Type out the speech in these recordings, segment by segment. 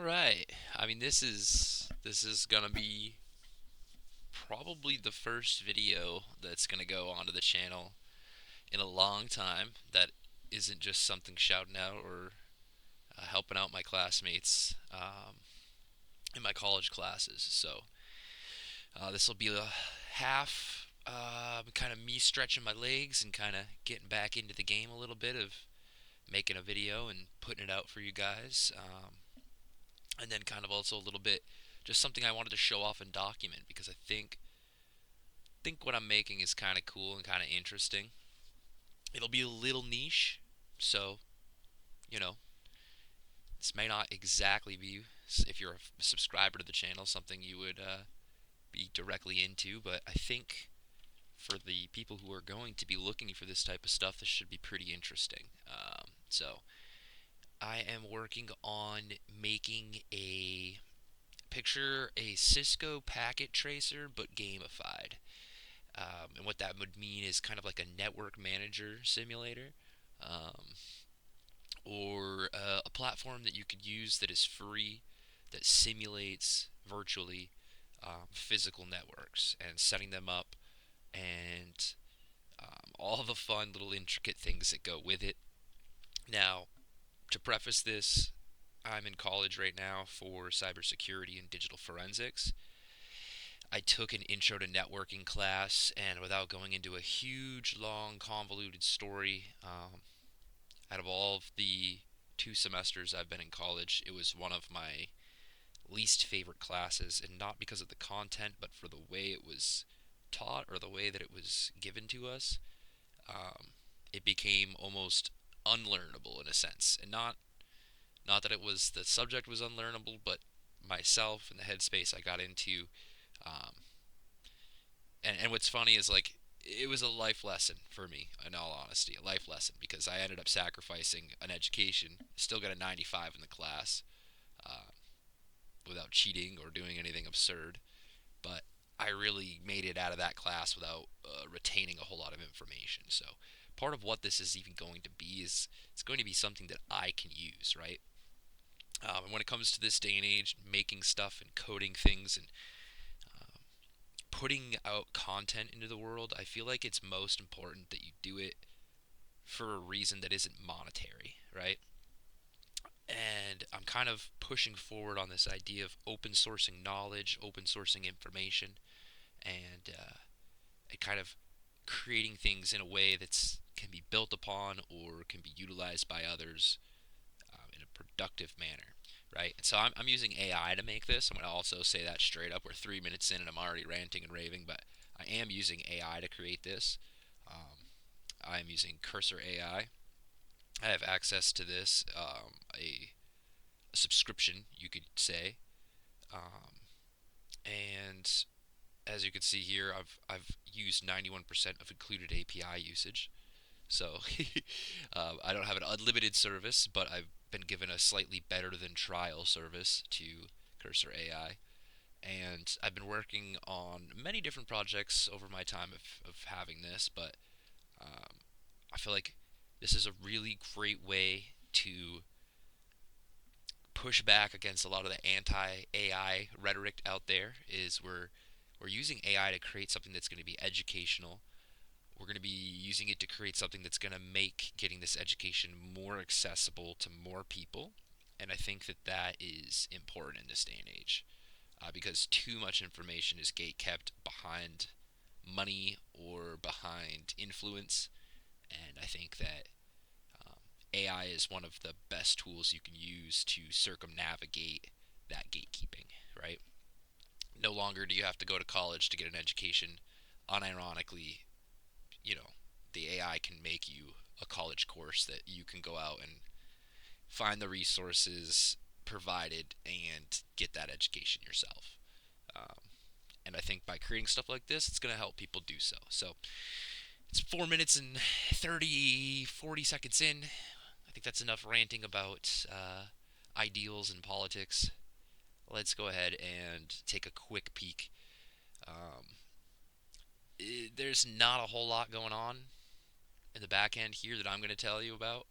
right. I mean, this is gonna be probably the first video that's gonna go onto the channel in a long time that isn't just something shouting out or helping out my classmates in my college classes. So this will be a half, kind of me stretching my legs and kind of getting back into the game a little bit of making a video and putting it out for you guys. And then kind of also a little bit just something I wanted to show off and document because I think what I'm making is kind of cool and kind of interesting. It'll be a little niche, so you know this may not exactly be, if you're a subscriber to the channel, something you would be directly into, but I think for the people who are going to be looking for this type of stuff, this should be pretty interesting. So I am working on making a Cisco packet tracer, but gamified. And what that would mean is kind of like a network manager simulator, um, or a platform that you could use that is free, that simulates virtually physical networks and setting them up, and all the fun little intricate things that go with it. Now, to preface this, I'm in college right now for cybersecurity and digital forensics. I took an intro to networking class, and without going into a huge, long, convoluted story, out of all of the 2 semesters I've been in college, it was one of my least favorite classes, and not because of the content, but for the way it was taught or the way that it was given to us. Um, it became almost unlearnable in a sense, and not that it was the subject was unlearnable, but myself and the headspace I got into. Um, and what's funny is like it was a life lesson for me, in all honesty, a life lesson, because I ended up sacrificing an education, still got a 95 in the class, uh, without cheating or doing anything absurd. But I really made it out of that class without retaining a whole lot of information. So part of what this is even going to be is it's going to be something that I can use, right? And when it comes to this day and age, making stuff and coding things and um, putting out content into the world, I feel like it's most important that you do it for a reason that isn't monetary, right? And I'm kind of pushing forward on this idea of open sourcing knowledge, open sourcing information, and kind of creating things in a way that's can be built upon or can be utilized by others in a productive manner, right? And so I'm using AI to make this. I'm going to also say that straight up. We're 3 minutes in and I'm already ranting and raving, but I am using AI to create this. I am using Cursor AI. I have access to this, a subscription, you could say, um, and as you can see here, I've used 91% of included API usage. So I don't have an unlimited service, but I've been given a slightly better than trial service to Cursor AI. And I've been working on many different projects over my time of having this, but um, I feel like this is a really great way to push back against a lot of the anti-AI rhetoric out there. Is we're using AI to create something that's going to be educational. We're going to be using it to create something that's going to make getting this education more accessible to more people. And I think that that is important in this day and age, because too much information is gate kept behind money or behind influence. And I think that AI is one of the best tools you can use to circumnavigate that gatekeeping, right? No longer do you have to go to college to get an education. Unironically, you know, the AI can make you a college course that you can go out and find the resources provided and get that education yourself. Um, and I think by creating stuff like this, it's going to help people do so. So it's 4 minutes and 30, 40 seconds in. I think that's enough ranting about ideals and politics. Let's go ahead and take a quick peek. Um, there's not a whole lot going on in the back end here that I'm going to tell you about,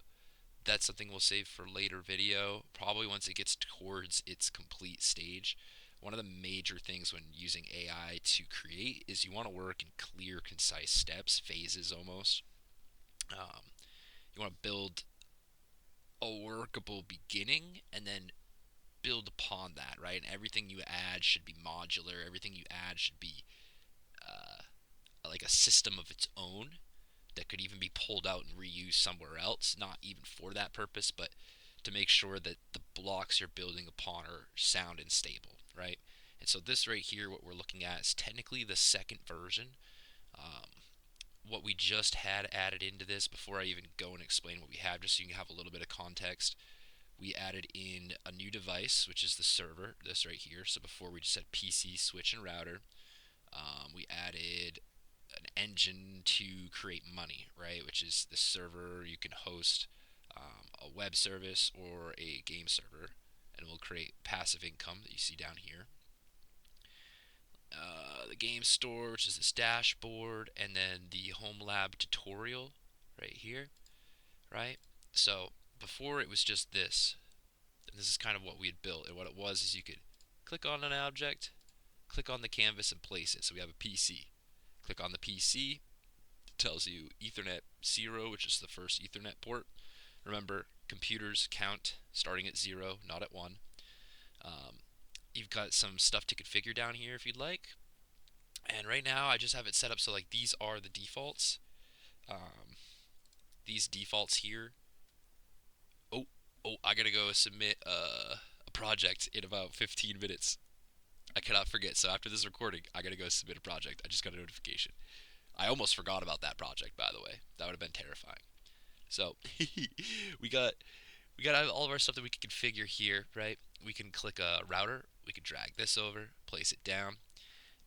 that's something we'll save for later video, probably once it gets towards its complete stage. One of the major things when using AI to create is you want to work in clear, concise steps, phases almost. Um, you want to build a workable beginning and then build upon that, right? And everything you add should be modular. Everything you add should be uh, like a system of its own that could even be pulled out and reused somewhere else, not even for that purpose, but to make sure that the blocks you're building upon are sound and stable, right? And so this right here, what we're looking at is technically the second version. Um, what we just had added into this, before I even go and explain what we have, just so you can have a little bit of context, we added in a new device, which is the server, this right here. So before we just had PC, switch, and router. We added an engine to create money, right? Which is the server you can host a web service or a game server, and it will create passive income that you see down here. The game store, which is this dashboard, and then the home lab tutorial right here, right? So before it was just this, and this is kind of what we had built, and what it was is you could click on an object, click on the canvas, and place it. So we have a PC. Click on the PC, it tells you Ethernet 0, which is the first Ethernet port. Remember, computers count starting at 0, not at 1. Um, you've got some stuff to configure down here if you'd like. And right now I just have it set up so like these are the defaults. Um, these defaults here. Oh, I gotta go submit a project in about 15 minutes. I cannot forget. So after this recording, I gotta go submit a project. I just got a notification. I almost forgot about that project, by the way. That would have been terrifying. So we got we got all of our stuff that we can configure here, right? We can click a router. We can drag this over, place it down.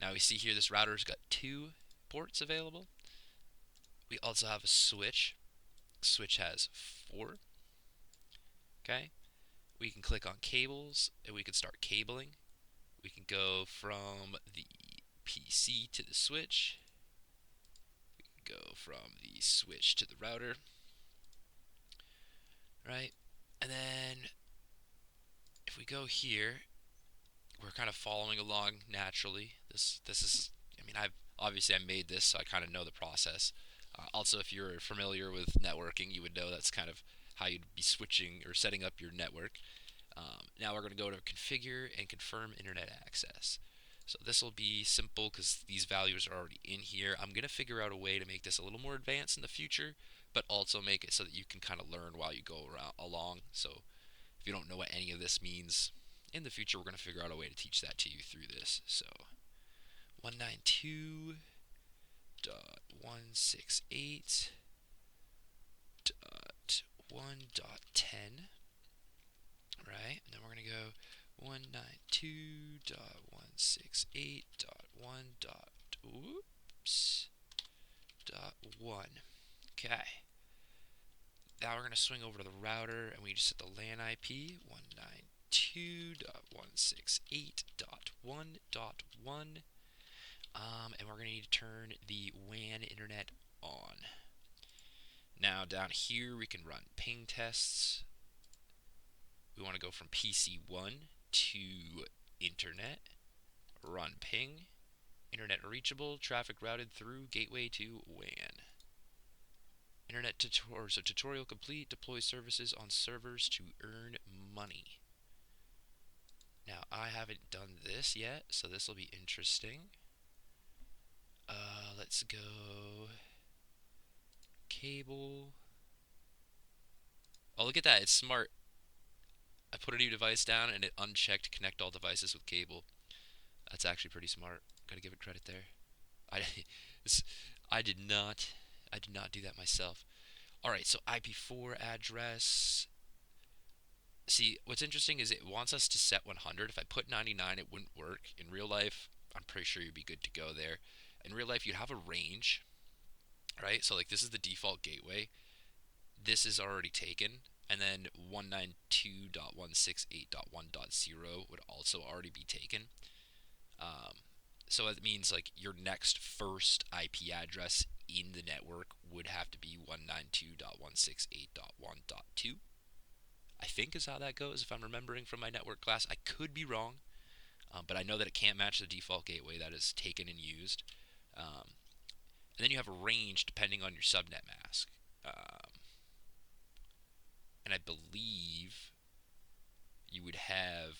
Now we see here this router's got 2 ports available. We also have a switch. Switch has 4. Okay. We can click on cables and we can start cabling. We can go from the PC to the switch. We can go from the switch to the router. Right? And then if we go here, we're kind of following along naturally. This is, I mean, I made this, so I kind of know the process. Also, if you're familiar with networking, you would know that's kind of how you'd be switching or setting up your network. Now we're going to go to configure and confirm internet access. So this will be simple because these values are already in here. I'm going to figure out a way to make this a little more advanced in the future, but also make it so that you can kind of learn while you go around, along. So if you don't know what any of this means, in the future we're going to figure out a way to teach that to you through this. So 192.168.1.10, right? And then we're going to go 192.168.1.1. Okay. Now we're going to swing over to the router and we just set the LAN IP 192.168.1.1. And we're going to need to turn the WAN internet on. Now down here we can run ping tests. We want to go from PC1 to internet, run ping, internet reachable, traffic routed through gateway to WAN. Internet tutorial complete, deploy services on servers to earn money. Now I haven't done this yet, so this will be interesting. Let's go cable. Oh, look at that, it's smart. I put a new device down and it unchecked connect all devices with cable. That's actually pretty smart. Gotta give it credit there. I I did not do that myself. All right, so IP4 address. See, what's interesting is it wants us to set 100. If I put 99, it wouldn't work. In real life, I'm pretty sure you'd be good to go there. In real life, you'd have a range, right? So like this is the default gateway. This is already taken, and then 192.168.1.0 would also already be taken. So it means like your next first IP address in the network would have to be 192.168.1.2. I think is how that goes if I'm remembering from my network class. I could be wrong, but I know that it can't match the default gateway that is taken and used. Um, and then you have a range depending on your subnet mask. Um, and I believe you would have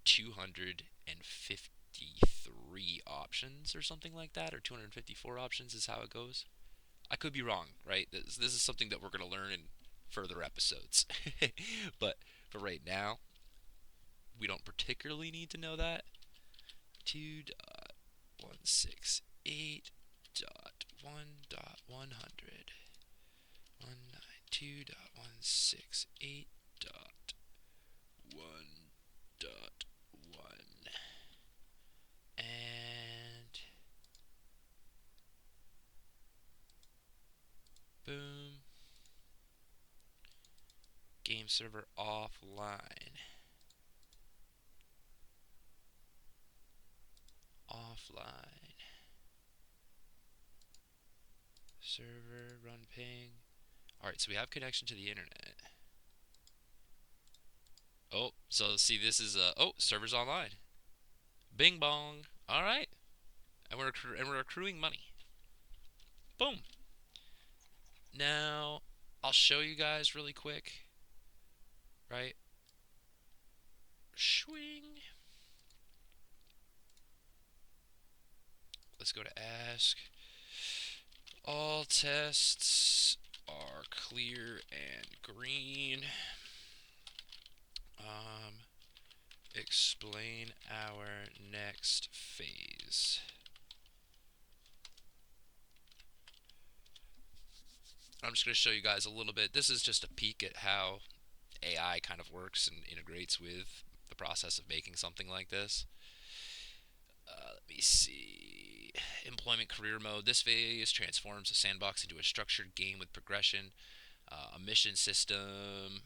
253 options or something like that, or 254 options is how it goes. I could be wrong, right? This is something that we're going to learn in further episodes. but for right now, we don't particularly need to know that. 2.168 dot 1.100 192.168 dot 1.1 and boom, game server offline. Offline. Server run ping. Alright, so we have connection to the internet. Oh, so see, this is oh, server's online. Bing bong. All right, and we're accruing money. Boom. Now, I'll show you guys really quick. Right. Swing. Let's go to ask. All tests are clear and green. Explain our next phase. I'm just going to show you guys a little bit. This is just a peek at how AI kind of works and integrates with the process of making something like this. Let me see. Employment career mode. This phase transforms a sandbox into a structured game with progression, a mission system.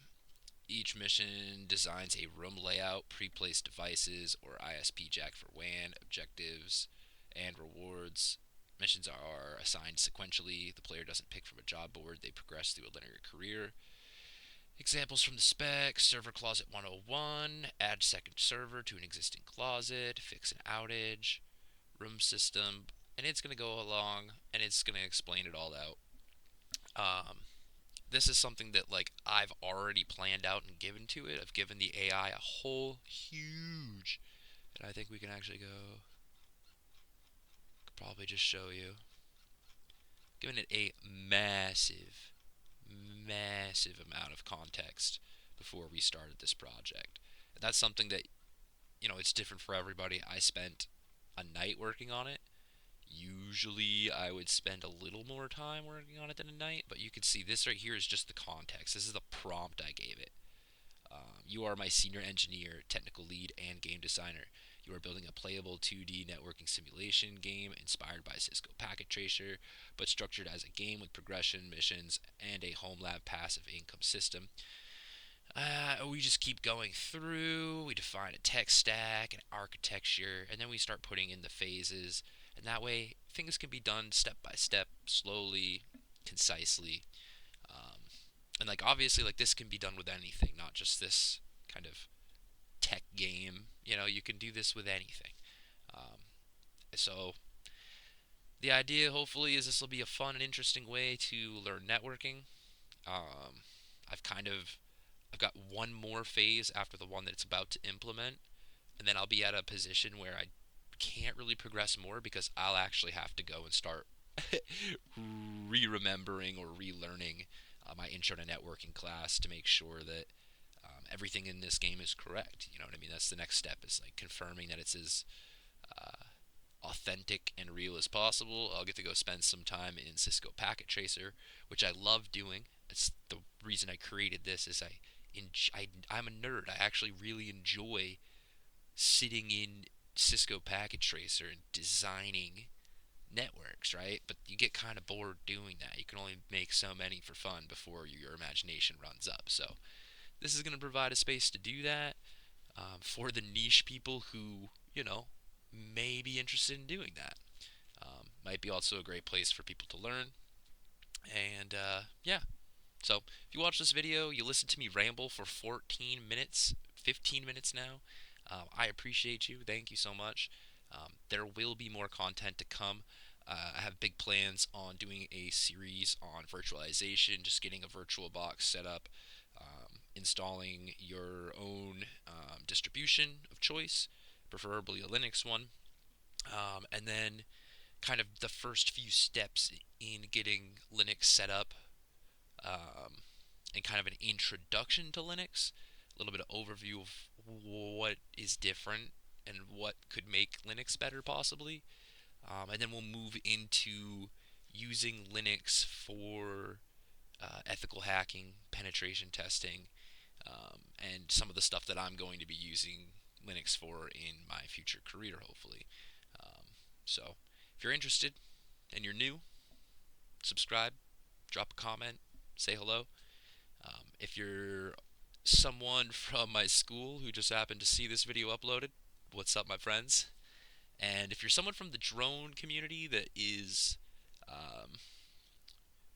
Each mission designs a room layout, pre-placed devices, or ISP jack for WAN, objectives, and rewards. Missions are assigned sequentially. The player doesn't pick from a job board, they progress through a linear career. Examples from the spec: server closet 101, add second server to an existing closet, fix an outage, room system, and it's going to go along and it's going to explain it all out. This is something that like I've already planned out and given to it. I've given the AI a whole huge, and I think we can actually go. Could probably just show you. Given it a massive, massive amount of context before we started this project. And that's something that it's different for everybody. I spent a night working on it. Usually I would spend a little more time working on it than a night, but you can see this right here is just the context. This is the prompt I gave it. You are my senior engineer, technical lead, and game designer. You are building a playable 2D networking simulation game inspired by Cisco Packet Tracer, but structured as a game with progression, missions, and a home lab passive income system. We just keep going through. We define a tech stack, an architecture, and then we start putting in the phases. And that way, things can be done step by step, slowly, concisely. Um, and like obviously, like this can be done with anything, not just this kind of tech game. You can do this with anything. Um, so the idea, hopefully, is this will be a fun and interesting way to learn networking. Um, I've kind of I've got one more phase after the one that it's about to implement, and then I'll be at a position where I can't really progress more because I'll actually have to go and start re-remembering or relearning my intro to networking class to make sure that everything in this game is correct. You know what I mean? That's the next step, is like confirming that it's as uh, authentic and real as possible. I'll get to go spend some time in Cisco Packet Tracer, which I love doing. It's the reason I created this. Is I'm a nerd. I actually really enjoy sitting in Cisco Packet Tracer and designing networks, right? But you get kind of bored doing that. You can only make so many for fun before your imagination runs up. So this is going to provide a space to do that for the niche people who, may be interested in doing that. Might be also a great place for people to learn. And yeah, So if you watch this video, you listen to me ramble for 14 minutes, 15 minutes now, I appreciate you. Thank you so much. There will be more content to come. I have big plans on doing a series on virtualization, just getting a virtual box set up, installing your own distribution of choice, preferably a Linux one, and then kind of the first few steps in getting Linux set up, um, and kind of an introduction to Linux, a little bit of overview of what is different and what could make Linux better, possibly. And then we'll move into using Linux for ethical hacking, penetration testing, and some of the stuff that I'm going to be using Linux for in my future career, hopefully. Um, so, if you're interested and you're new, subscribe, drop a comment, say hello. If you're someone from my school who just happened to see this video uploaded, what's up, my friends? And if you're someone from the drone community that is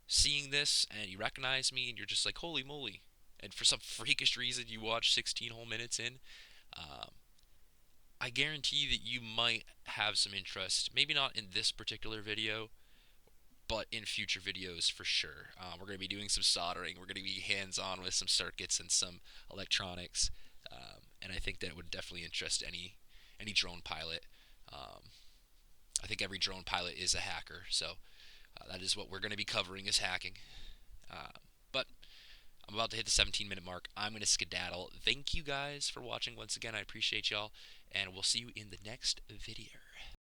seeing this and you recognize me and you're just like, holy moly, and for some freakish reason you watch 16 whole minutes in, um, I guarantee that you might have some interest, maybe not in this particular video, but in future videos for sure. We're going to be doing some soldering. We're going to be hands-on with some circuits and some electronics, and I think that would definitely interest any drone pilot. Um, I think every drone pilot is a hacker, so that is what we're going to be covering, is hacking. Uh, but I'm about to hit the 17-minute mark. I'm going to skedaddle. Thank you guys for watching once again. I appreciate y'all, and we'll see you in the next video.